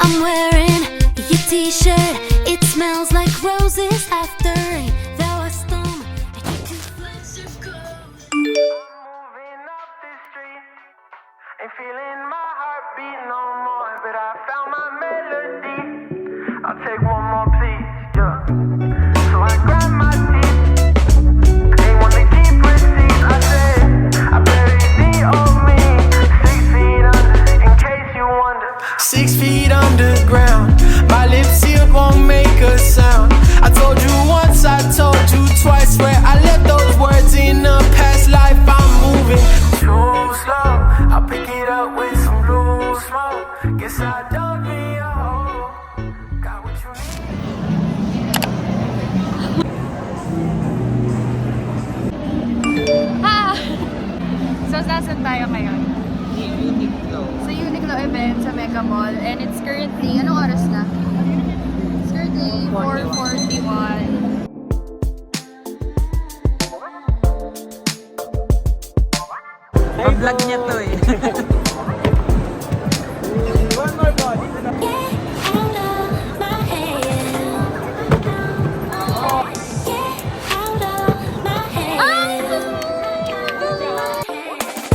I'm wearing your t-shirt. It smells like roses after rain. There was storm. I need to flex your clothes. Moving up the street, ain't feeling my heartbeat no more, but I found my melody. I'll take one more, please, yeah. So I grab my teeth, ain't wanna keep receipts. I say, I buried the old me, 6 feet under, in case you wonder. 6 feet underground, my lips sealed won't make a sound. I told you once, I told you twice, where I left those words in a past life. I'm moving too slow, I'll pick it up with some blue smoke. Guess I dug me a hole, got what you need. So, saan tayo ngayon? Sa Uniqlo event sa Mega Mall. And it's currently, anong oras na? It's currently 4:41. Pa-vlog niya to eh. One more body. Get out of my head. Get out of my head.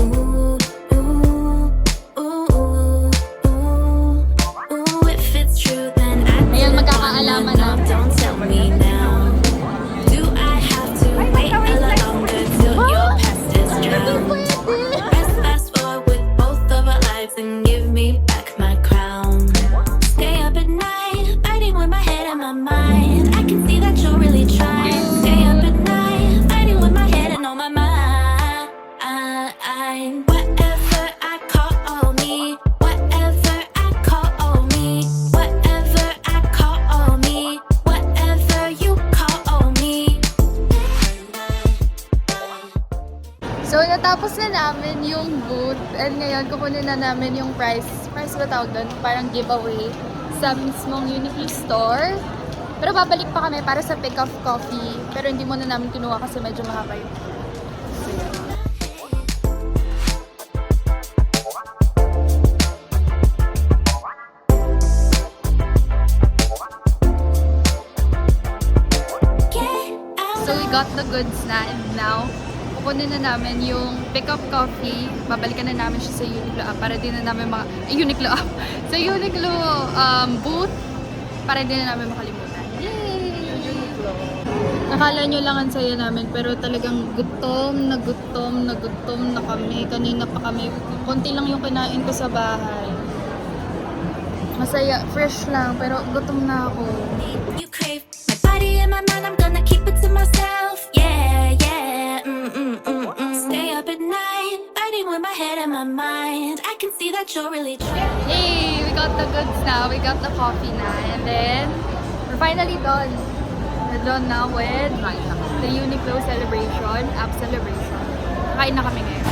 Ooh, ooh, ooh, ooh, ooh. If it's true, then I Ayan, magkakaalaman na. don't tell me now. Do I have to wait a lot longer till your past is drowned? Press fast forward with both of our lives and give me back my crown. Stay up at night, fighting with my head and my mind. I can see that you're really trying. Stay up at night, fighting with my head and on my mind. Whatever I call me, whatever I call me, whatever I call me, whatever you call me. So, natapos na namin yung booth. And ngayon, kukunin na namin yung prize ba tawag doon? Parang giveaway sa mismong Uniqlo store. Pero babalik pa kami para sa pick-up coffee. Pero hindi muna namin kinuha kasi medyo mahaba yun. So, yun. So, we got the goods na, and now, kukunin na namin yung pick-up coffee. Babalikan na namin siya sa Uniqlo app para din na namin Uniqlo app. Sa Uniqlo booth para din na namin makalimutan. Yay! Nakala nyo lang ang saya namin, pero talagang gutom na kami. Kanina pa kami. Konti lang yung kinain ko sa bahay. Masaya, fresh lang, pero gutom na ako. You crave my body and my mind, I'm gonna keep it to myself. Yeah, yeah, Stay up at night, fighting with my head and my mind. I can see that you're really trying. Yay! We got the goods now. We got the coffee na. And then, we're finally done. We're done now with the Uniqlo celebration, app celebration. Kain na kami ngayon.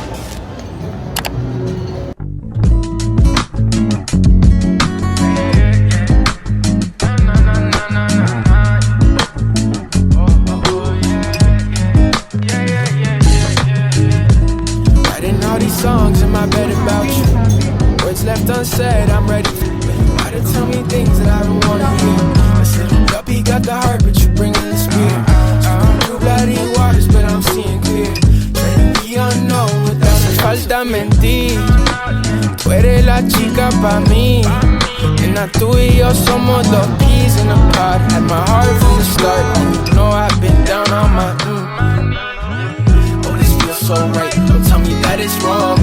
Writing all these songs in my bed about you. Words left unsaid, I'm ready for you. Why to tell me things that I don't wanna hear? Listen, Guppy got the heart, but you bring in the spirit. Blue bloody waters, but I'm seeing clear. Trading the unknown without a falta mentir. Tú eres la chica pa' mí. And now tú y yo somos the peas in a pod. Had my heart from the start. You know I've been down on my Oh, this feels so right. Don't tell me that it's wrong.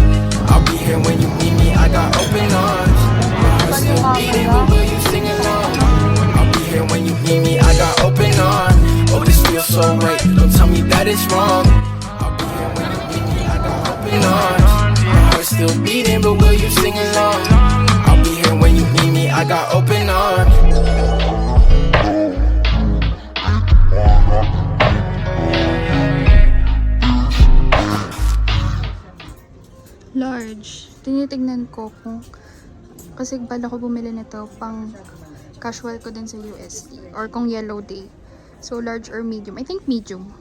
I'll be here when you need me. I got open arms. My heart's still beating, but will you sing along? I'll be here when you need me. I got open arms. Oh, this feels so right. Don't tell me that it's wrong. I'll be here when you need me. I got open arms. My heart's still beating, but will you sing along? I'll be here when you need me. I got open arms. Large. Tinitignan ko kung kasi bala ko bumili nito pang casual ko din sa UST or kung yellow day. So large or medium. I think medium.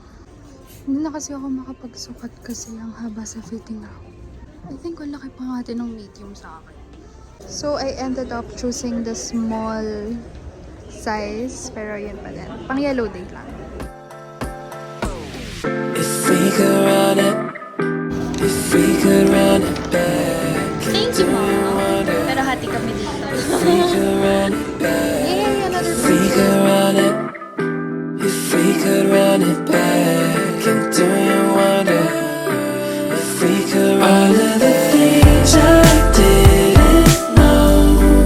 Hindi na kasi ako makapagsukat kasi ang haba sa fitting ako. I think wala laki pa nga din ng medium sa akin. So, I ended up choosing the small size. Pero yun pa din. Pang yellow date lang. If we could run it, if we could run it back. Thank you, Mom. Pero hati kami dito. If we could run it back. Yay! Another If we could run it, if we could run it back. And do you wonder if we could run all of the things I didn't know?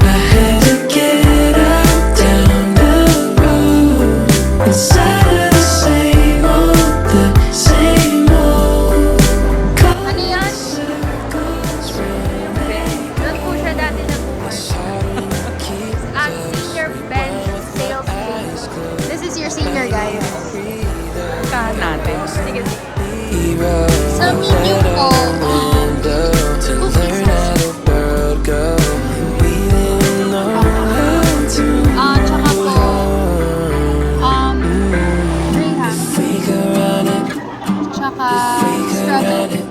I had to get out down the road inside of the same old. Ano yan? Doon po siya dati at senior bench sales team. This is your senior, guys. Kahan natin. Sige, sige. Sa medium po, cookies na. Tsaka po, graham. Tsaka strawberry.